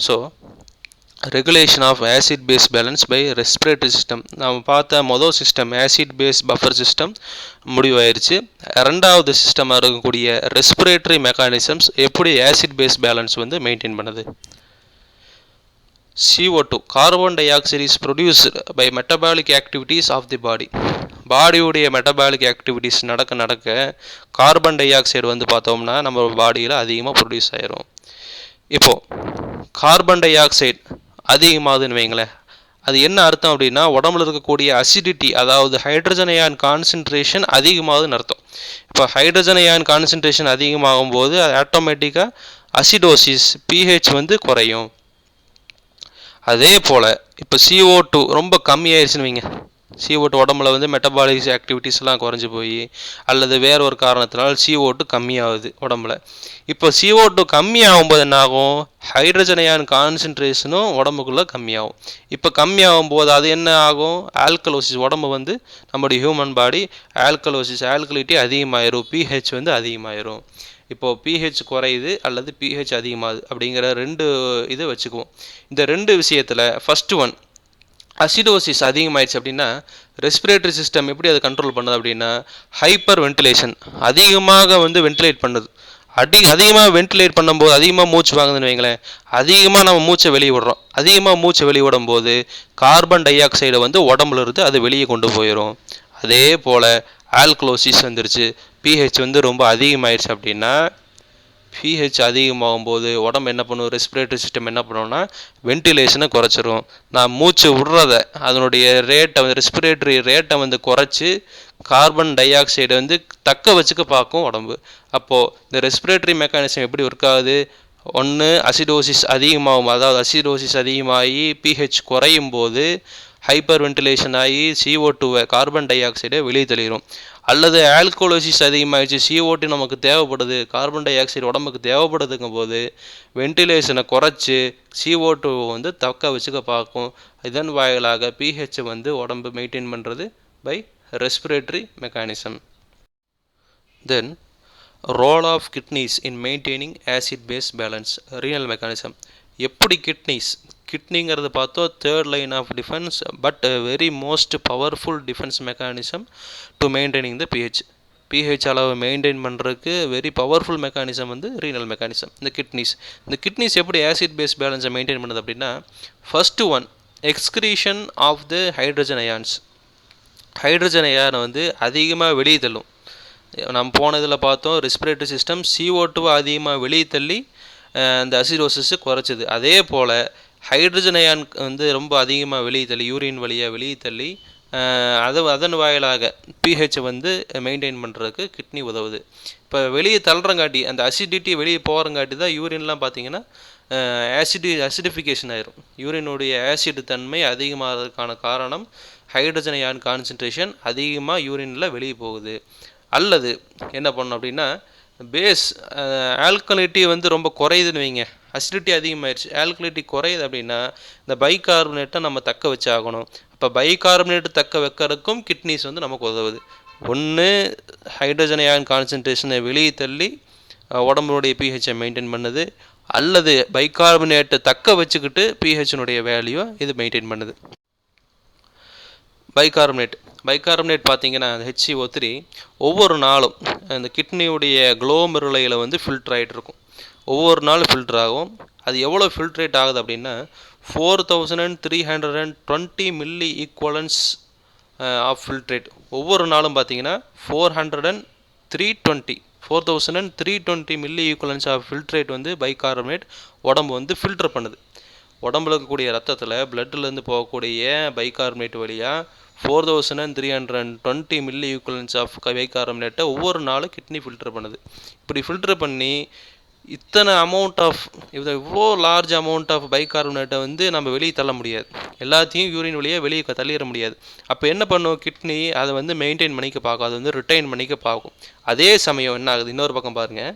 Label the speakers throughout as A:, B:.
A: So regulation of acid base balance by respiratory system. நம்ம பார்த்த மொதல் system acid base buffer system முடிவாயிருச்சு. ரெண்டாவது சிஸ்டமாக இருக்கக்கூடிய ரெஸ்பிரேட்டரி மெக்கானிசம்ஸ் எப்படி ஆசிட் பேஸ் பேலன்ஸ் வந்து மெயின்டைன் பண்ணுது. CO2 carbon dioxide is produced by metabolic activities of the body. பாடியுடைய மெட்டபாலிக் ஆக்டிவிட்டீஸ் நடக்க நடக்க கார்பன் டை ஆக்சைடு வந்து பார்த்தோம்னா நம்ம பாடியில் அதிகமாக ப்ரொடியூஸ் ஆயிரும். இப்போது கார்பன் டை ஆக்சைடு அதிகமாகுதுன்னு வைங்களேன், அது என்ன அர்த்தம் அப்படின்னா உடம்புல இருக்கக்கூடிய அசிடிட்டி, அதாவது ஹைட்ரஜன் அயான் கான்சன்ட்ரேஷன் அதிகமாகுதுன்னு அர்த்தம். இப்போ ஹைட்ரஜன் அயான் கான்சன்ட்ரேஷன் அதிகமாகும் போது அது ஆட்டோமேட்டிக்காக அசிடோசிஸ் pH வந்து குறையும். அதே போல் இப்போ CO2 ரொம்ப கம்மியாயிருச்சுன்னு வைங்க, CO2 உடம்புல வந்து மெட்டபாலிக் ஆக்டிவிட்டீஸ்லாம் குறைஞ்சி போய் அல்லது வேற ஒரு காரணத்தினால் CO2 கம்மியாகுது உடம்புல. இப்போ CO2 கம்மியாகும்போது என்ன ஆகும், ஹைட்ரஜன் அயான் கான்சன்ட்ரேஷனும் உடம்புக்குள்ளே கம்மியாகும். இப்போ கம்மியாகும் போது அது என்ன ஆகும், ஆல்கலோசிஸ், உடம்பு வந்து நம்முடைய ஹியூமன் பாடி ஆல்கலோசிஸ், ஆல்கலிட்டி அதிகமாயிரும், pH வந்து அதிகமாயிரும். இப்போது pH குறையுது அல்லது pH அதிகமாகுது அப்படிங்கிற ரெண்டு இதை வச்சுக்குவோம். இந்த ரெண்டு விஷயத்தில் ஃபஸ்ட்டு ஒன் அசிடோசிஸ் அதிகமாகிடுச்சு அப்படின்னா ரெஸ்பிரேட்டரி சிஸ்டம் எப்படி அதை கண்ட்ரோல் பண்ணுது அப்படின்னா ஹைப்பர் வென்டிலேஷன், அதிகமாக வந்து வென்டிலேட் பண்ணுது. அதிகமாக வென்டிலேட் பண்ணும்போது அதிகமாக மூச்சு வாங்குதுன்னு வைங்களேன், அதிகமாக நம்ம மூச்சை வெளியே விடுறோம். அதிகமாக மூச்சை வெளியே விடும்போது கார்பன் டை ஆக்சைடை வந்து உடம்புல இருந்து அது வெளியே கொண்டு போயிடும். அதே போல் ஆல்கலோசிஸ் வந்துருச்சு, pH வந்து ரொம்ப அதிகமாகிடுச்சு அப்படின்னா pH அதிகமாகும் போது உடம்பு என்ன பண்ணும், ரெஸ்பிரேட்டரி சிஸ்டம் என்ன பண்ணுவோம்னா வென்டிலேஷனை குறைச்சிரும். நான் மூச்சு விடுறத அதனுடைய ரேட்டை வந்து ரெஸ்பிரேட்டரி ரேட்டை வந்து குறைச்சி கார்பன் டை ஆக்சைடை வந்து தக்க வச்சுக்க பார்க்கும் உடம்பு. அப்போது இந்த ரெஸ்பிரேட்டரி மெக்கானிசம் எப்படி ஒர்க் ஆகுது, ஒன்று அசிடோசிஸ் அதிகமாகும், அதாவது அசிடோசிஸ் அதிகமாகி pH குறையும் போது ஹைப்பர் வென்டிலேஷன் ஆகி CO2 கார்பன் டை ஆக்சைடை வெளியே தள்ளிடும். அல்லது ஆல்கோலோசிஸ் அதிகமாகிடுச்சு, CO2 நமக்கு தேவைப்படுது, கார்பன் டை ஆக்சைடு உடம்புக்கு தேவைப்படுதுங்கும் போது வென்டிலேஷனை குறைச்சி CO2 வந்து தக்க வச்சுக்க பார்க்கும். இதன் வாயிலாக pH வந்து உடம்பு மெயின்டைன் பண்ணுறது by respiratory mechanism. Then role of kidneys in maintaining acid base balance, renal mechanism. எப்படி கிட்னிங்கிறது பார்த்தோம் third line of defence, but very most powerful defence mechanism to maintaining the pH அளவு மெயின்டைன் பண்ணுறதுக்கு very powerful mechanism வந்து renal mechanism. இந்த kidneys எப்படி acid base பேலன்ஸை maintain பண்ணுது அப்படின்னா first one excretion of the hydrogen ions. Hydrogen அயானை வந்து அதிகமாக வெளியே தள்ளும். நம்ம போன இதில் பார்த்தோம் ரெஸ்பிரேட்டரி சிஸ்டம் CO2 அதிகமாக வெளியே தள்ளி அந்த அசிடோசிஸை குறைச்சிது. அதே போல் ஹைட்ரஜன் அயான் வந்து ரொம்ப அதிகமாக வெளியே தள்ளி யூரின் வழியாக வெளியே தள்ளி அதன் வாயிலாக pH வந்து மெயின்டைன் பண்ணுறதுக்கு கிட்னி உதவுது. இப்போ வெளியே தள்ளுறங்காட்டி அந்த அசிடிட்டி வெளியே போகிறங்காட்டி தான் யூரின்லாம் பார்த்தீங்கன்னா அசிடிஃபிகேஷன் ஆயிரும். யூரினுடைய ஆசிட் தன்மை அதிகமாகிறதுக்கான காரணம் ஹைட்ரஜன் அயான் கான்சன்ட்ரேஷன் அதிகமாக யூரினில் வெளியே போகுது. அல்லது என்ன பண்ணணும் அப்படின்னா பேஸ் ஆல்கலிட்டி வந்து ரொம்ப குறையுதுன்னு வைங்க, அசிடிட்டி அதிகமாகிடுச்சு, ஆல்கலிட்டி குறையுது அப்படின்னா இந்த பைகார்பனேட்டை நம்ம தக்க வச்சாகணும். அப்போ பைகார்பனேட்டு தக்க வைக்கிறதுக்கும் கிட்னிஸ் வந்து நமக்கு உதவுது. ஒன்று ஹைட்ரஜன் அயான் கான்சன்ட்ரேஷனை வெளியே தள்ளி உடம்புடைய pHஐ மெயின்டைன் பண்ணுது, அல்லது பைகார்பனேட்டை தக்க வச்சுக்கிட்டு pHனுடைய வேல்யூவை இது மெயின்டைன் பண்ணுது. பைகார்பனேட் பார்த்தீங்கன்னா HCO3 ஒவ்வொரு நாளும் அந்த கிட்னியுடைய குளோமெருலையில் வந்து ஃபில்டர் ஆகிட்டு இருக்கும். ஒவ்வொரு நாளும் ஃபில்டர் ஆகும். அது எவ்வளோ ஃபில்ட்ரேட் ஆகுது அப்படின்னா 4320 மில்லி ஈக்குவலன்ஸ் ஆஃப் ஃபில்ட்ரேட். ஒவ்வொரு நாளும் பார்த்தீங்கன்னா 4320 மில்லி ஈக்குவலன்ஸ் ஆஃப் ஃபில்ட்ரேட் வந்து பைகார்பனேட் உடம்பு வந்து ஃபில்டர் பண்ணுது. உடம்புல இருக்கக்கூடிய ரத்தத்தில் பிளட்லேருந்து போகக்கூடிய பைகார்பனேட் வழியாக 4320 மில்லி ஈக்குவலன்ஸ் ஆஃப் பைகார்பனேட்டை ஒவ்வொரு நாளும் கிட்னி ஃபில்டர் பண்ணுது. இப்படி ஃபில்டர் பண்ணி இத்தனை இவ்வளோ லார்ஜ் அமௌண்ட் ஆஃப் பைகார்பனேட்டை வந்து நம்ம வெளியே தள்ள முடியாது, எல்லாத்தையும் யூரின் வழியாக வெளியே தள்ளிட முடியாது. அப்போ என்ன பண்ணும் கிட்னி, அதை வந்து மெயின்டைன் பண்ணிக்க பார்க்கும், அதை வந்து ரிட்டைன் பண்ணிக்க பார்க்கும். அதே சமயம் என்ன ஆகுது, இன்னொரு பக்கம் பாருங்கள்,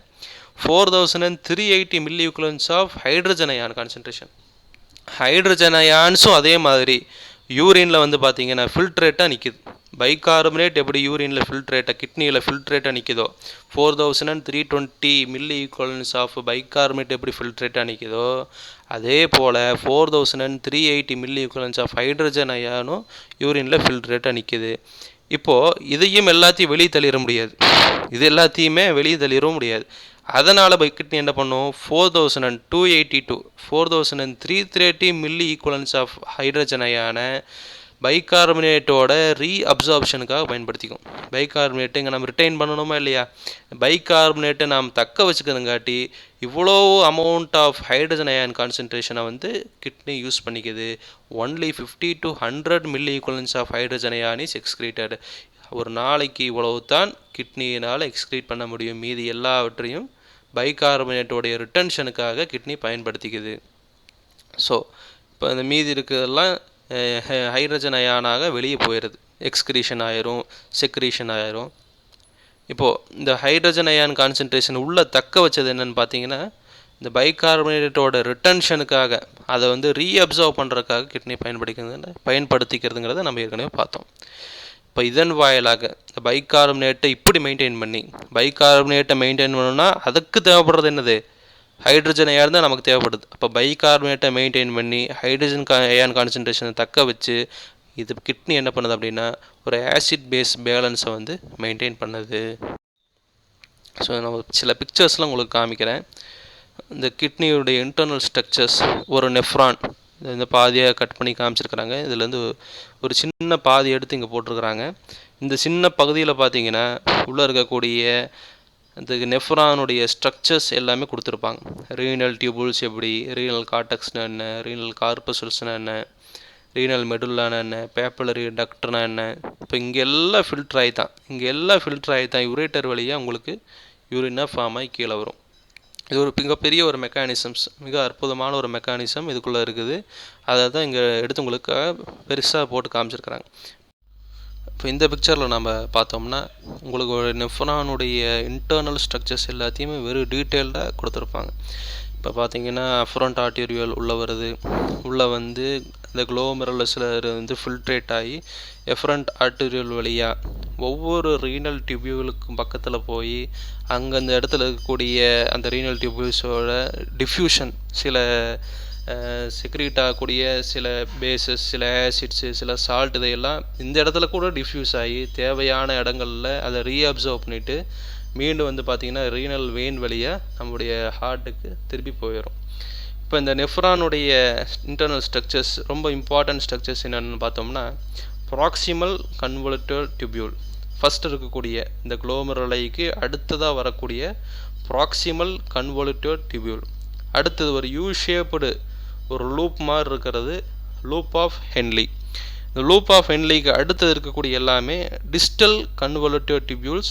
A: 4380 milli equivalents of hydrogen ion concentration. Hydrogen அயான்ஸும் அதே மாதிரி யூரினில் வந்து பார்த்தீங்கன்னா ஃபில்ட்ரேட்டாக நிற்கிது. பைகார்பனேட் எப்படி யூரினில் ஃபில்ட்ரேட்டை கிட்னியில் ஃபில்ட்ரேட்டாக நிற்கிதோ 4320 மில்லி ஈக்குவலன்ஸ் ஆஃப் பைகார்பனேட் எப்படி ஃபில்ட்ரேட்டாக நிற்கிதோ அதே போல் 4380 மில்லி ஈக்குவலன்ஸ் ஆஃப் ஹைட்ரஜன் அயானும் யூரினில் ஃபில்ட்ரேட்டாக நிற்கிது. இப்போது இதையும் எல்லாத்தையும் வெளியே தள்ளிட முடியாது, இது எல்லாத்தையுமே வெளியே தள்ளிட முடியாது. அதனால் கிட்னி என்ன பண்ணும், 4230 மில்லி ஈக்குவலன்ஸ் ஆஃப் ஹைட்ரஜன் அயான பைகார்பனேட்டோட ரீஅப்சார்ப்ஷனுக்காக பயன்படுத்திக்கும். பைகார்பனேட்டு இங்கே நம்ம ரிட்டைன் பண்ணணுமா இல்லையா, பைகார்பனேட்டை நாம் தக்க வச்சுக்கிறதுங்காட்டி இவ்வளோ அமௌண்ட் ஆஃப் ஹைட்ரஜன் அயான் கான்சன்ட்ரேஷனை வந்து கிட்னி யூஸ் பண்ணிக்குது. Only 50 to 100 milli equivalents of hydrogen ion is excreted. ஒரு நாளைக்கு இவ்வளவு தான் கிட்னியினால் எக்ஸ்க்ரீட் பண்ண முடியும், மீதி எல்லாவற்றையும் பைகார்பனேட்டோடைய ரிட்டன்ஷனுக்காக கிட்னி பயன்படுத்திக்குது. ஸோ இப்போ இந்த மீதி இருக்கிறதெல்லாம் ஹைட்ரஜன் அயானாக வெளியே போயிடுது, எக்ஸ்க்ரீஷன் ஆயிரும், செக்ரீஷன் ஆயிரும். இப்போது இந்த ஹைட்ரஜன் அயான் கான்சன்ட்ரேஷன் உள்ளே தக்க வச்சது என்னென்னு பார்த்தீங்கன்னா, இந்த பைகார்பனேட்டோட ரிட்டன்ஷனுக்காக அதை வந்து ரீஅப்சர்வ் பண்ணுறதுக்காக கிட்னி பயன்படுத்திக்கிறதுங்கிறத நம்ம ஏற்கனவே பார்த்தோம். இப்போ இதன் வாயிலாக இந்த பைகார்பனேட்டை இப்படி மெயின்டைன் பண்ணணும்னா அதுக்கு தேவைப்படுறது என்னது, ஹைட்ரஜன் அயான் தான் நமக்கு தேவைப்படுது. அப்போ பைகார்பனேட்டை மெயின்டைன் பண்ணி ஹைட்ரஜன் அயான் கான்சன்ட்ரேஷனை தக்க வச்சு இது கிட்னி என்ன பண்ணுது அப்படின்னா ஒரு ஆசிட் பேஸ் பேலன்ஸை வந்து மெயின்டைன் பண்ணுது. ஸோ நான் சில பிக்சர்ஸ்லாம் உங்களுக்கு காமிக்கிறேன். இந்த கிட்னியுடைய இன்டர்னல் ஸ்ட்ரக்சர்ஸ், ஒரு நெஃப்ரான் இந்த பாதியாக கட் பண்ணி காமிச்சிருக்கிறாங்க. இதுலேருந்து ஒரு சின்ன பாதி எடுத்து இங்கே போட்டிருக்கிறாங்க. இந்த சின்ன பகுதியில் பார்த்தீங்கன்னா உள்ளே இருக்கக்கூடிய அந்த நெஃப்ரானுடைய ஸ்ட்ரக்சர்ஸ் எல்லாமே கொடுத்துருப்பாங்க. ரீனல் டியூபுல்ஸ் எப்படி, ரீனல் கார்டெக்ஸ்னா என்ன, ரீனல் கார்பசல்ஸ்னா என்ன, ரீனல் மெடுல்லானா என்ன, பேப்பலரி டக்ட்னா என்ன. இப்போ இங்கே எல்லாம் ஃபில்டர் ஆகி தான் யூரேட்டர் வழியாக உங்களுக்கு யூரினாக ஃபார்ம் ஆகி கீழே வரும். இது ஒரு மிகப்பெரிய ஒரு மெக்கானிசம்ஸ், மிக அற்புதமான ஒரு மெக்கானிசம் இதுக்குள்ளே இருக்குது. அதை தான் இங்கே எடுத்து உங்களுக்கு பெருசாக போட்டு காமிச்சிருக்கிறாங்க. இப்போ இந்த பிக்சரில் நம்ம பார்த்தோம்னா உங்களுக்கு ஒரு நெஃப்ரானுடைய இன்டர்னல் ஸ்ட்ரக்சர்ஸ் எல்லாத்தையுமே வெறும் டீட்டெயில்டாக கொடுத்துருப்பாங்க. இப்போ பார்த்தீங்கன்னா அஃப்ரண்ட் ஆர்டீரியல் உள்ளே வருது, உள்ளே வந்து இந்த குளோமெருலஸில் வந்து ஃபில்ட்ரேட் ஆகி எஃப்ரண்ட் ஆர்டீரியல் வழியாக ஒவ்வொரு ரீனல் டியூபியூலுக்கும் பக்கத்தில் போய் அங்கே அந்த இடத்துல இருக்கக்கூடிய அந்த ரீனல் டியூபியூல்ஸோட டிஃப்யூஷன், சில செக்ரீட் ஆகக்கூடிய சில பேசஸ், சில ஆசிட்ஸு, சில சால்ட், இதையெல்லாம் இந்த இடத்துல கூட டிஃப்யூஸ் ஆகி தேவையான இடங்களில் அதை ரீஅப்சர்வ் பண்ணிவிட்டு மீண்டும் வந்து பார்த்திங்கன்னா ரீனல் வெயின் வழியாக நம்முடைய ஹார்ட்டுக்கு திருப்பி போயிடும். இப்போ இந்த நெஃப்ரானுடைய இன்டர்னல் ஸ்ட்ரக்சர்ஸ், ரொம்ப இம்பார்ட்டன்ட் ஸ்ட்ரக்சர்ஸ் என்னென்னு பார்த்தோம்னா ப்ராக்சிமல் கன்வொலுட்டர் டியூபியூல், ஃபஸ்ட் இருக்கக்கூடிய இந்த குளோமெருலைக்கு அடுத்ததாக வரக்கூடிய ப்ராக்சிமல் கன்வொலுட்டர் டியூபியூல், அடுத்தது ஒரு யூ ஷேப்டு ஒரு லூப் மாதிரி இருக்கிறது லூப் ஆஃப் ஹென்லி. இந்த லூப் ஆஃப் ஹென்லிக்கு அடுத்தது இருக்கக்கூடிய எல்லாமே டிஸ்டல் கன்வொலுட்டர் டியூபியூல்ஸ்.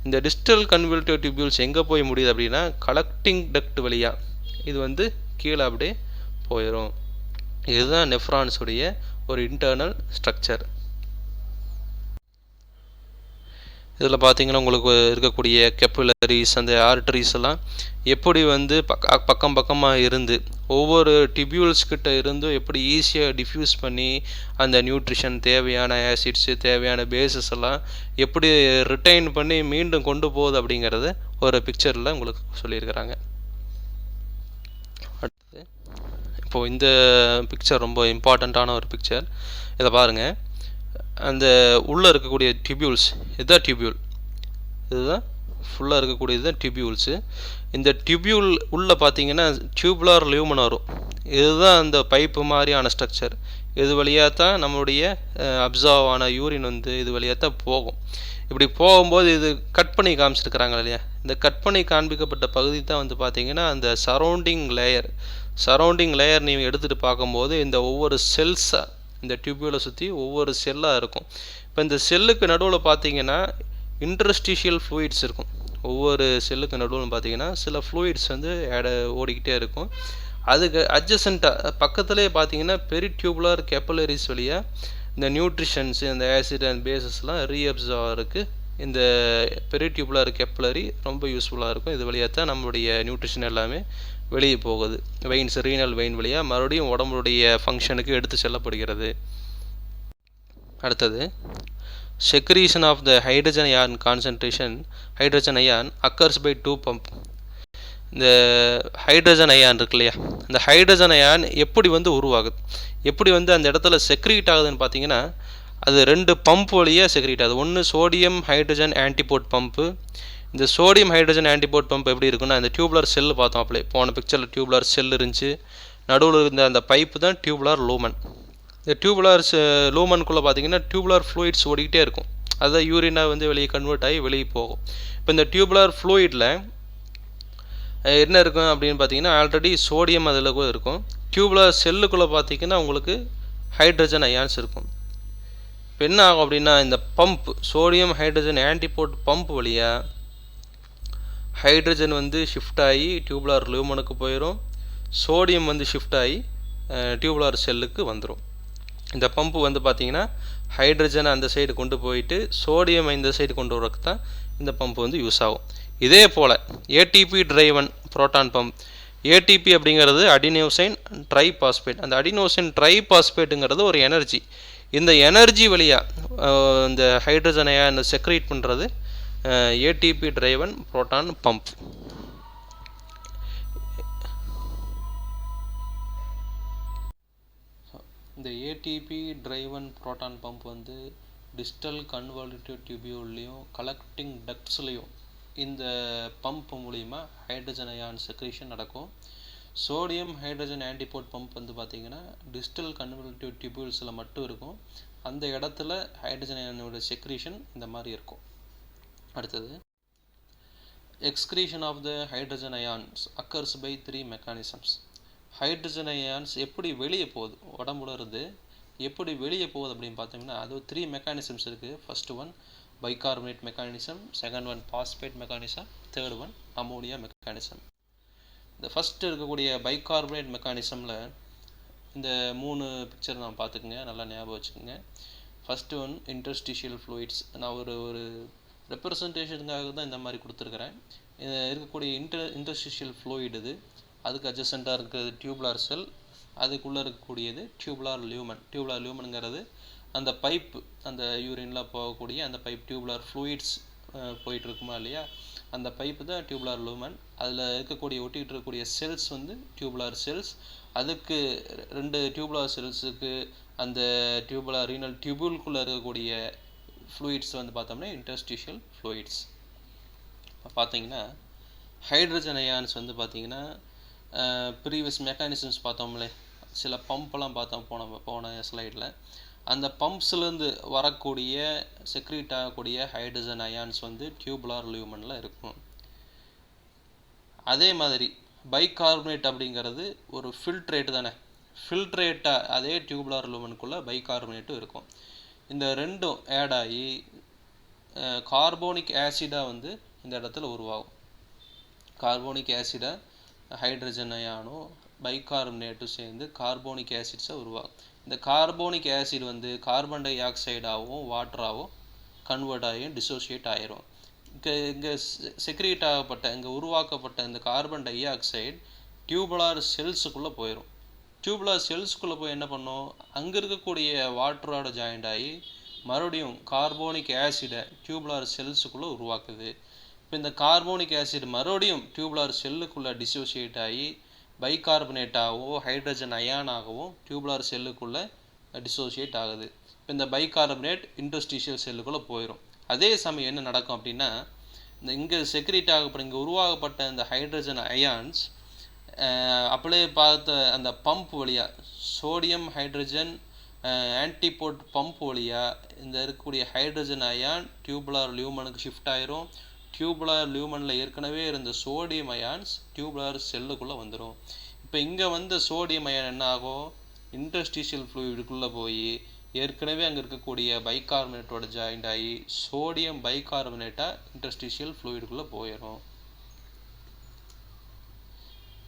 A: இந்த டிஸ்டல் கன்வொலுட்டர் டியூபியூல்ஸ் எங்கே போய் முடியுது அப்படின்னா கலெக்டிங் டக்ட் வழியாக இது வந்து கீழே அப்படியே போயிடும். இதுதான் நெஃப்ரான்ஸுடைய ஒரு இன்டர்னல் ஸ்ட்ரக்சர். இதில் பார்த்தீங்கன்னா உங்களுக்கு இருக்கக்கூடிய கெப்புலரிஸ், அந்த ஆர்டரிஸ் எல்லாம் எப்படி வந்து பக்கமாக இருந்து ஒவ்வொரு டியூபியூல்ஸ் கிட்ட இருந்தும் எப்படி ஈஸியாக டிஃப்யூஸ் பண்ணி அந்த நியூட்ரிஷன், தேவையான ஆசிட்ஸு, தேவையான பேசஸ் எல்லாம் எப்படி ரிட்டைன் பண்ணி மீண்டும் கொண்டு போகுது அப்படிங்கிறத ஒரு பிக்சரில் உங்களுக்கு சொல்லியிருக்கிறாங்க. அடுத்தது இப்போது இந்த பிக்சர் ரொம்ப இம்பார்ட்டண்ட்டான ஒரு பிக்சர். இதை பாருங்கள். அந்த உள்ளே இருக்கக்கூடிய டியூபியூல்ஸ், இதுதான் டியூபியூல், இதுதான் ஃபுல்லாக இருக்கக்கூடியது தான் டியூபியூல்ஸு. இந்த டியூபியூல் உள்ளே பார்த்தீங்கன்னா டியூபுலார் லியூமன் வரும். இதுதான் அந்த பைப்பு மாதிரியான ஸ்ட்ரக்சர். இது வழியாக தான் நம்மளுடைய அப்சர்வ் ஆன யூரின் வந்து இது வழியாக தான் போகும். இப்படி போகும்போது இது கட் பண்ணி காமிச்சிருக்கிறாங்க இல்லையா, இந்த கட் பண்ணி காண்பிக்கப்பட்ட பகுதி தான் வந்து பார்த்திங்கன்னா அந்த சரௌண்டிங் லேயர் நீங்கள் எடுத்துகிட்டு பார்க்கும்போது இந்த ஒவ்வொரு செல்ஸாக இந்த டியூபியூலை சுற்றி ஒவ்வொரு செல்லாக இருக்கும். இப்போ இந்த செல்லுக்கு நடுவில் பார்த்தீங்கன்னா இன்டர்ஸ்டிஷியல் ஃப்ளூயிட்ஸ் இருக்கும். ஒவ்வொரு செல்லுக்கு நடுவில் பார்த்தீங்கன்னா சில ஃப்ளூயிட்ஸ் வந்து ஓடிக்கிட்டே இருக்கும். அதுக்கு அட்ஜசண்ட்டாக பக்கத்துலேயே பார்த்தீங்கன்னா பெரிடியூபுலர் கேப்பலரிஸ் வழியாக இந்த நியூட்ரிஷன்ஸு, இந்த ஆசிட் அண்ட் பேசஸ்லாம் ரீஅப்சர்வ் ஆகிறதுக்கு இந்த பெரிடியூபுலர் கேப்பலரி ரொம்ப யூஸ்ஃபுல்லாக இருக்கும். இது வழியாக தான் நம்மளுடைய நியூட்ரிஷன் எல்லாமே வெளியே போகுது. வெயின்ஸ், ரீனல் வெயின் வழியாக மறுபடியும் உடம்புடைய ஃபங்க்ஷனுக்கு எடுத்து செல்லப்படுகிறது. அடுத்தது secretion of the hydrogen ion concentration hydrogen ion occurs by two pump. இந்த ஹைட்ரஜன் அயான் இருக்கு இல்லையா, இந்த ஹைட்ரஜன் அயான் எப்படி வந்து உருவாகுது, எப்படி வந்து அந்த இடத்துல செக்ரீட் ஆகுதுன்னு பார்த்தீங்கன்னா, அது ரெண்டு பம்ப் வழியாக செக்ரீட் ஆகுது. ஒன்று சோடியம் ஹைட்ரஜன் ஆன்டிபோட் பம்ப்பு. இந்த சோடியம் ஹைட்ரஜன் ஆன்டிபோட் பம்ப் எப்படி இருக்குன்னா, இந்த டியூப்லர் செல் பார்த்தோம் அப்படியே போன பிக்சரில் டியூப்லர் செல் இருந்துச்சு, நடுவில் இருந்த அந்த பைப்பு தான் டியூப்லர் லூமன். இந்த டியூப்லர் லூமனுக்குள்ளே பார்த்தீங்கன்னா டியூப்லர் ஃப்ளூயிட்ஸ் ஓடிக்கிட்டே இருக்கும், அதுதான் யூரினாக வந்து வெளியே கன்வெர்ட் ஆகி வெளியே போகும். இப்போ இந்த டியூப்லர் ஃப்ளூயிடில் என்ன இருக்கும் அப்படின்னு பார்த்தீங்கன்னா, ஆல்ரெடி சோடியம் அதில் கூட இருக்கும். டியூப்லர் செல்லுக்குள்ளே பார்த்தீங்கன்னா உங்களுக்கு ஹைட்ரஜன் அயான்ஸ் இருக்கும். இப்போ என்ன ஆகும் அப்படின்னா, இந்த pump sodium hydrogen antiport pump வழியாக ஹைட்ரஜன் வந்து ஷிஃப்ட் ஆகி டியூப்லர் லூமனுக்கு போயிடும், சோடியம் வந்து ஷிஃப்ட் ஆகி டியூப்லர் செல்லுக்கு வந்துடும். இந்த பம்பு வந்து பார்த்திங்கன்னா ஹைட்ரஜனை அந்த சைடு கொண்டு போயிட்டு சோடியம் இந்த சைடு கொண்டு வரக்கு தான் இந்த பம்பு வந்து யூஸ் ஆகும். இதே போல் ATP driven proton pump. ATP அப்படிங்கிறது அடினோசைன் ட்ரைபாஸ்பேட். அந்த அடினோசைன் ட்ரைபாஸ்பேட்டுங்கிறது ஒரு எனர்ஜி. இந்த எனர்ஜி வழியாக இந்த ஹைட்ரஜன் அயான் செக்ரீட் பண்ணுறது ஏடிபி டிரைவன் புரோட்டான் பம்ப். இந்த ஏடிபி டிரைவன் புரோட்டான் பம்ப் வந்து டிஸ்டல் கன்வர்டிவ் டியூபியூல்லையும் கலெக்டிங் டக்ட்ஸ்லையும் இந்த பம்ப் மூலிமா ஹைட்ரஜன் அயான் செக்ரீஷன் நடக்கும். சோடியம் ஹைட்ரஜன் ஆன்டிபோட் பம்ப் வந்து பார்த்திங்கன்னா டிஸ்டல் கன்வர்டிவ் டியூபியூல்ஸில் மட்டும் இருக்கும். அந்த இடத்துல ஹைட்ரஜன் அயானோட செக்ரீஷன் இந்த மாதிரி இருக்கும். அடுத்தது excretion of the hydrogen ions occurs by 3 mechanisms. Hydrogen ions எப்படி வெளியே போகுது, உடம்புல இருந்து எப்படி வெளியே போகுது அப்படின்னு பார்த்தோம்னா, அது 3 மெக்கானிசம்ஸ் இருக்குது. First one bicarbonate mechanism, second one phosphate mechanism, third one ammonia mechanism. இந்த ஃபஸ்ட்டு இருக்கக்கூடிய பைகார்பனேட் மெக்கானிசமில் இந்த 3 பிக்சர் நான் பார்த்துக்குங்க, நல்லா ஞாபகம் வச்சுக்கோங்க. First one interstitial fluids. நான் ஒரு ரெப்ரசன்டேஷனுக்காக தான் இந்த மாதிரி கொடுத்துருக்குறேன். இருக்கக்கூடிய இன்டர்ஸ்டிஷியல் ஃப்ளூயிட் இது. அதுக்கு அட்ஜசண்ட்டாக இருக்கிறது டியூப்லார் செல், அதுக்குள்ளே இருக்கக்கூடியது டியூப்லார் லியூமன். டியூப்லார் லியூமனுங்கிறது அந்த பைப்பு, அந்த யூரின்லாம் போகக்கூடிய அந்த பைப் டியூப்லார் ஃப்ளூயிட்ஸ் போயிட்டுருக்குமா இல்லையா, அந்த பைப்பு தான் டியூப்லார் லியூமன். அதில் இருக்கக்கூடிய ஒட்டிகிட்டு இருக்கக்கூடிய செல்ஸ் வந்து டியூப்லார் செல்ஸ். அதுக்கு 2 டியூப்லார் செல்ஸுக்கு அந்த டியூப்லார் ரீனல் டியூபுல்குள்ளே இருக்கக்கூடிய ஃப்ளூயிட்ஸ் வந்து பார்த்தோம்னா இன்டர்ஸ்டிஷியல் ஃப்ளூயிட்ஸ். இப்போ பார்த்தீங்கன்னா ஹைட்ரஜன் அயான்ஸ் வந்து பார்த்தீங்கன்னா ப்ரீவியஸ் மெக்கானிசம்ஸ் பார்த்தோம்லே, சில பம்பெல்லாம் பார்த்தோம் போன ஸ்லைடில். அந்த பம்ப்ஸ்லேருந்து வரக்கூடிய செக்ரீட் ஆகக்கூடிய ஹைட்ரஜன் அயான்ஸ் வந்து டியூப்லார் லியூமனில் இருக்கும். அதே மாதிரி பைகார்பனேட் அப்படிங்கிறது ஒரு ஃபில்ட்ரேட் தானே, ஃபில்ட்ரேட்டாக அதே டியூப்லார் லியூமனுக்குள்ளே பைகார்பனேட்டும் இருக்கும். இந்த ரெண்டும் ஆட் ஆகி கார்போனிக் ஆசிடாக வந்து இந்த இடத்துல உருவாகும். கார்போனிக் ஆசிடை ஹைட்ரஜன் அயானும் பைகார்பனேட்டும் சேர்ந்து கார்போனிக் ஆசிட்ஸை உருவாகும். இந்த கார்போனிக் ஆசிட் வந்து கார்பன் டை ஆக்சைடாகவும் வாட்டராகவும் கன்வெர்ட் ஆகியும் டிசோசியேட் ஆயிரும். இங்கே செக்ரீட் ஆகப்பட்ட இங்கே உருவாக்கப்பட்ட இந்த கார்பன் டை ஆக்சைடு டியூபுலார் செல்ஸுக்குள்ளே போயிடும். டியூபுலார் செல்ஸுக்குள்ளே போய் என்ன பண்ணும், அங்கே இருக்கக்கூடிய வாட்டரோட ஜாயிண்ட் ஆகி மறுபடியும் கார்போனிக் ஆசிடை டியூபுலார் செல்ஸுக்குள்ளே உருவாக்குது. இப்போ இந்த கார்போனிக் ஆசிட் மறுபடியும் டியூப்லார் செல்லுக்குள்ளே டிசோசியேட் ஆகி பைகார்பனேட்டாகவோ ஹைட்ரஜன் அயானாகவும் டியூப்லார் செல்லுக்குள்ளே டிசோசியேட் ஆகுது. இப்போ இந்த பைகார்பனேட் இன்டர்ஸ்டிஷியல் செல்லுக்குள்ளே போயிடும். அதே சமயம் என்ன நடக்கும் அப்படின்னா, இந்த இங்கே செக்ரீட் ஆகப்பட்ட இங்கே உருவாகப்பட்ட இந்த ஹைட்ரஜன் அயான்ஸ் அப்படியே பார்த்த அந்த பம்ப் வழியாக சோடியம் ஹைட்ரஜன் ஆன்டிபோட் பம்ப் வழியாக இந்த இருக்கக்கூடிய ஹைட்ரஜன் அயான் டியூபுலார் லியூமனுக்கு ஷிஃப்ட் ஆயிரும். டியூபுலார் லியூமனில் ஏற்கனவே இருந்த சோடியம் அயான்ஸ் டியூபுலார் செல்லுக்குள்ளே வந்துடும். இப்போ இங்கே வந்த சோடியம் அயான் என்ன ஆகும், இன்டர்ஸ்டிஷியல் ஃப்ளூயிடுக்குள்ளே போய் ஏற்கனவே அங்கே இருக்கக்கூடிய பைகார்பனேட்டோட ஜாயிண்ட் ஆகி சோடியம் பைகார்பனேட்டாக இன்டர்ஸ்டிஷியல் ஃப்ளூயிடுக்குள்ளே போயிடும்.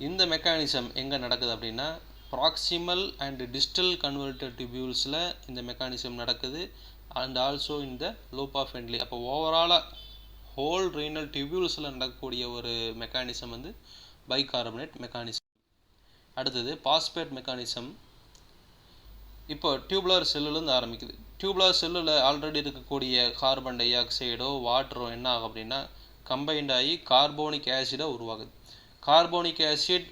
A: இந்த மெக்கானிசம் எங்கே நடக்குது அப்படின்னா, ப்ராக்சிமல் அண்ட் டிஸ்டல் கன்வெர்ட்டர் டியூபியூல்ஸில் இந்த மெக்கானிசம் நடக்குது. அண்ட் ஆல்சோ இந்த லூப் ஆஃப் ஹென்லி. அப்போ ஓவராலாக ஹோல் ரீனல் டியூபியூல்ஸில் நடக்கக்கூடிய ஒரு மெக்கானிசம் வந்து பைகார்பனேட் மெக்கானிசம். அடுத்தது பாஸ்பேட் மெக்கானிசம். இப்போ டியூபுலார் செல்லுலேருந்து ஆரம்பிக்குது. டியூப்லர் செல்லில் ஆல்ரெடி இருக்கக்கூடிய கார்பன் டை ஆக்சைடோ வாட்டரோ என்ன ஆகும் அப்படின்னா கம்பைண்ட் ஆகி கார்போனிக் ஆசிடாக உருவாகுது. கார்போனிக் ஆசிட்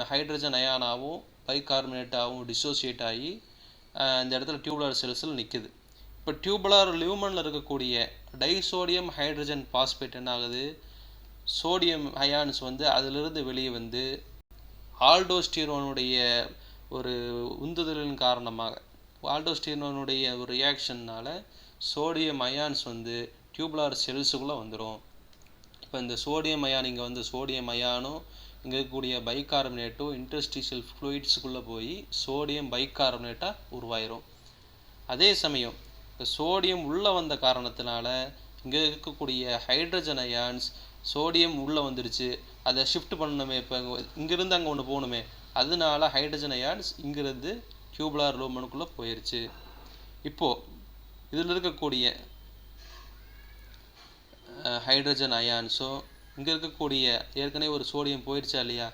A: ஹைட்ரஜன் அயானாகவும் பைகார்பனேட்டாகவும் டிசோசியேட் ஆகி இந்த இடத்துல டியூப்லர் செல்ஸில் நிற்குது. இப்போ டியூபுலர் லியூமனில் இருக்கக்கூடிய டைசோடியம் ஹைட்ரஜன் பாஸ்பேட் என்ன ஆகுது, சோடியம் அயான்ஸ் வந்து அதிலிருந்து வெளியே வந்து ஆல்டோஸ்டிரோனுடைய ஒரு உந்துதலின் காரணமாக ஆல்டோஸ்டிரோனுடைய ஒரு ரியாக்ஷன்னால் சோடியம் அயான்ஸ் வந்து டியூபுலர் செல்ஸுக்குள்ளே வந்துடும். இப்போ இந்த சோடியம் அயான் இங்கே வந்து சோடியம் அயானும் இங்கே இருக்கக்கூடிய பைகார்பனேட்டும் இன்டர்ஸ்டிஷியல் ஃப்ளூயிட்ஸுக்குள்ளே போய் சோடியம் பைகார்பனேட்டாக உருவாயிரும். அதே சமயம் இப்போ சோடியம் உள்ளே வந்த காரணத்தினால இங்கே இருக்கக்கூடிய ஹைட்ரஜன் அயான்ஸ் சோடியம் உள்ளே வந்துருச்சு, அதை ஷிஃப்ட் பண்ணணுமே, இப்போ இங்கேருந்து அங்கே ஒன்று போகணுமே, அதனால ஹைட்ரஜன் அயான்ஸ் இங்கிருந்து டியூபுலர் லியூமனுக்குள்ளே போயிடுச்சு. இப்போது இதில் இருக்கக்கூடிய ஹைட்ரஜன் அயான்ஸோ இங்கே இருக்கக்கூடிய ஏற்கனவே ஒரு சோடியம் போயிடுச்சா இல்லையா,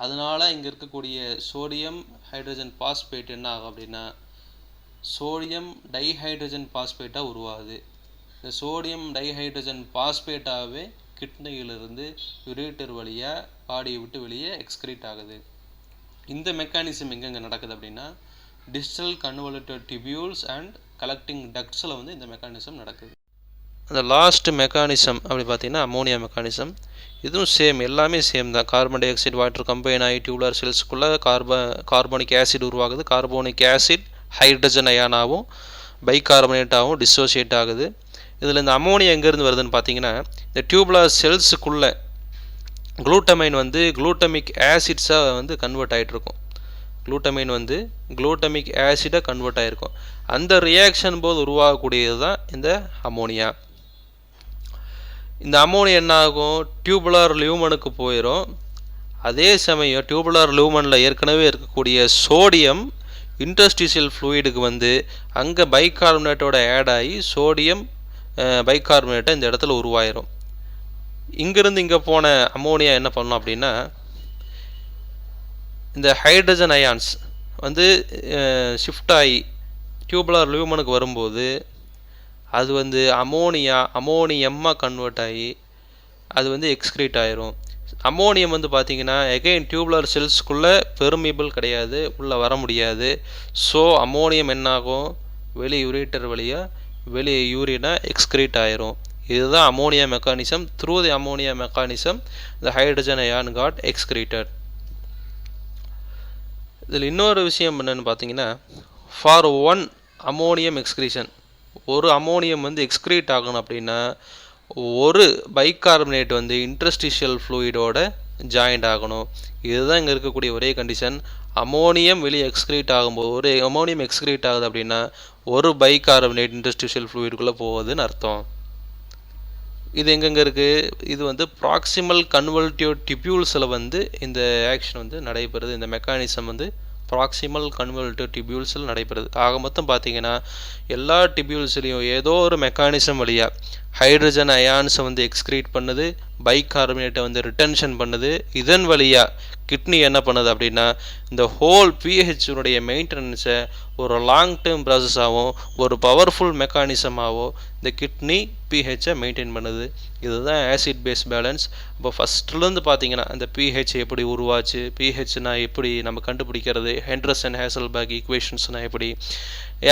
A: அதனால் இங்கே இருக்கக்கூடிய சோடியம் ஹைட்ரஜன் பாஸ்பேட் என்ன ஆகும் அப்படின்னா சோடியம் டைஹைட்ரஜன் பாஸ்பேட்டாக உருவாகுது. இந்த சோடியம் டைஹைட்ரஜன் பாஸ்பேட்டாகவே கிட்னியிலிருந்து யூரேட்டர் வழியாக பாடியை விட்டு வெளியே எக்ஸ்கிரீட் ஆகுது. இந்த மெக்கானிசம் எங்கெங்கே நடக்குது அப்படின்னா டிஸ்டல் கன்வல்யூட்டட் டிபியூல்ஸ் அண்ட் கலெக்டிங் டக்ட்ஸில் வந்து இந்த மெக்கானிசம் நடக்குது. அந்த லாஸ்ட் மெக்கானிசம் அப்படி பார்த்தீங்கன்னா அமோனியா மெக்கானிசம். இதுவும் சேம், எல்லாமே சேம் தான். Carbon di oxide water combine ஆகி டியூபுலர் செல்ஸ்க்குள்ளே கார்போனிக் ஆசிட் உருவாகுது. கார்போனிக் ஆசிட் ஹைட்ரஜன் அயானாகவும் பைகார்பனேட்டாகவும் டிசோசியேட் ஆகுது. இதில் இந்த அமோனியா எங்கேருந்து வருதுன்னு பார்த்தீங்கன்னா இந்த டியூபுலர் செல்ஸுக்குள்ளே குளூட்டமைன் வந்து குளூட்டமிக் ஆசிட்ஸாக வந்து கன்வெர்ட் ஆகிட்ருக்கும். குளூட்டமைன் வந்து குளூட்டமிக் ஆசிடாக கன்வெர்ட் ஆகிருக்கும். அந்த ரியாக்ஷன் போது உருவாகக்கூடியது தான் இந்த அமோனியா. இந்த அமோனியா என்ன ஆகும், டியூபுலர் லியூமனுக்கு போயிடும். அதே சமயம் டியூபுலர் லியூமனில் ஏற்கனவே இருக்கக்கூடிய சோடியம் இன்டர்ஸ்டிஷியல் ஃப்ளூயிடுக்கு வந்து அங்கே பைகார்பனேட்டோட ஆட் ஆகி சோடியம் பைகார்பனேட்டை இந்த இடத்துல உருவாயிரும். இங்கேருந்து இங்கே போன அமோனியா என்ன பண்ணணும் அப்படின்னா இந்த ஹைட்ரஜன் அயான்ஸ் வந்து ஷிஃப்ட் ஆகி டியூபுலர் லியூமனுக்கு வரும்போது அது வந்து அமோனியம்மாக கன்வெர்ட் ஆகி அது வந்து எக்ஸ்கிரீட் ஆயிரும். அமோனியம் வந்து பார்த்திங்கன்னா எகைன் டியூபுலர் செல்ஸ்க்குள்ளே பெர்மிபிள் கிடையாது, உள்ளே வர முடியாது. ஸோ அமோனியம் என்னாகும், வெளியே யூரேட்டர் வழியாக வெளியே யூரினாக எக்ஸ்கிரீட் ஆயிரும். இதுதான் ammonia mechanism. Through the ammonia mechanism the hydrogen ion got excreted. இதில் இன்னொரு விஷயம் என்னென்னு பார்த்தீங்கன்னா ஃபார் ஒன் அமோனியம் எக்ஸ்கிரீஷன், ஒரு அமோனியம் வந்து எக்ஸ்கிரீட் ஆகணும் அப்படின்னா ஒரு பைகார்பனேட் வந்து இன்டர்ஸ்டிஷியல் ஃப்ளூயிடோட ஜாயிண்ட் ஆகணும். இதுதான் இங்கே இருக்கக்கூடிய ஒரே கண்டிஷன். அமோனியம் வெளியே எக்ஸ்கிரீட் ஆகும்போது ஒரு அமோனியம் எக்ஸ்கிரீட் ஆகுது அப்படின்னா ஒரு பைகார்பனேட் இன்டர்ஸ்டிஷியல் ஃப்ளூயிடுக்குள்ளே போகுதுன்னு அர்த்தம். இது எங்கெங்கே இருக்குது, இது வந்து ப்ராக்சிமல் கன்வல்டிவ் டிபியூல்ஸில் வந்து இந்த ஆக்ஷன் வந்து நடைபெறுது. இந்த மெக்கானிசம் வந்து ப்ராக்சிமல் கன்வல்டிவ் டிபியூல்ஸில் நடைபெறுது. ஆக மொத்தம் பார்த்தீங்கன்னா எல்லா டிபியூல்ஸ்லேயும் ஏதோ ஒரு மெக்கானிசம் வழியாக ஹைட்ரஜன் அயான்ஸை வந்து எக்ஸ்கிரீட் பண்ணுது, பைகார்பனேட்டை வந்து ரிட்டன்ஷன் பண்ணுது. இதன் வழியாக கிட்னி என்ன பண்ணுது அப்படின்னா இந்த ஹோல் பிஹெச்னுடைய மெயின்டெனன்ஸை ஒரு லாங் டேர்ம் ப்ராசஸாகவும் ஒரு பவர்ஃபுல் மெக்கானிசமாகவும் இந்த கிட்னி பிஹெச்சை மெயின்டைன் பண்ணுது. இதுதான் ஆசிட் பேஸ் பேலன்ஸ். இப்போ ஃபஸ்ட்லேருந்து பார்த்தீங்கன்னா அந்த பிஹெச் எப்படி உருவாச்சு, பிஹெச்னா எப்படி நம்ம கண்டுபிடிக்கிறது, ஹெண்டர்சன் ஹேசல்பர்க் ஈக்குவேஷன்ஸ்னால் எப்படி,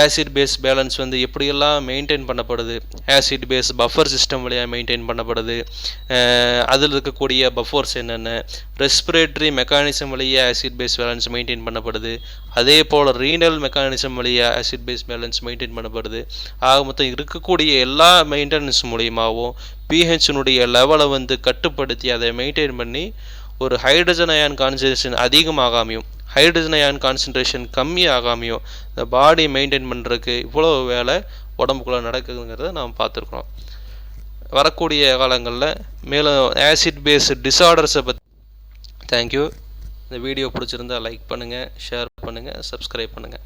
A: ஆசிட் பேஸ் பேலன்ஸ் வந்து எப்படியெல்லாம் மெயின்டைன் பண்ணப்படுது, ஆசிட் பேஸ் பஃபர் சிஸ்டம் வழியாக மெயின்டைன் பண்ணப்படுது, அதில் இருக்கக்கூடிய பஃபர்ஸ் என்னென்ன, ரெஸ்பிரேட்டரி மெக்கானிசம் வழியாக ஆசிட் பேஸ் பேலன்ஸ் மெயின்டைன் பண்ணப்படுது, அதே போல் ரீனல் மெக்கானிசம் வழியாக ஆசிட் பேஸ் பேலன்ஸ் மெயின்டைன் பண்ணப்படுது. ஆக மொத்தம் இருக்கக்கூடிய எல்லா மெயின்டெனன்ஸ் மூலியமாகவும் பிஹெச்னுடைய லெவலை வந்து கட்டுப்படுத்தி அதை மெயின்டைன் பண்ணி ஒரு ஹைட்ரஜன் அயான் கான்சன்ட்ரேஷன் அதிகமாகாமையும் ஹைட்ரஜன் அயான் கான்சன்ட்ரேஷன் கம்மி ஆகாமையும் இந்த பாடி மெயின்டைன் பண்ணுறதுக்கு இவ்வளோ வேலை உடம்புக்குள்ளே நடக்குதுங்கிறத நாம் பார்த்துருக்குறோம். வரக்கூடிய காலங்களில் மேலும் ஆசிட் பேஸ் டிஸார்டர்ஸை பற்றி. தேங்க்யூ. இந்த வீடியோ பிடிச்சிருந்தால் லைக் பண்ணுங்கள், ஷேர் பண்ணுங்கள், சப்ஸ்கிரைப் பண்ணுங்கள்.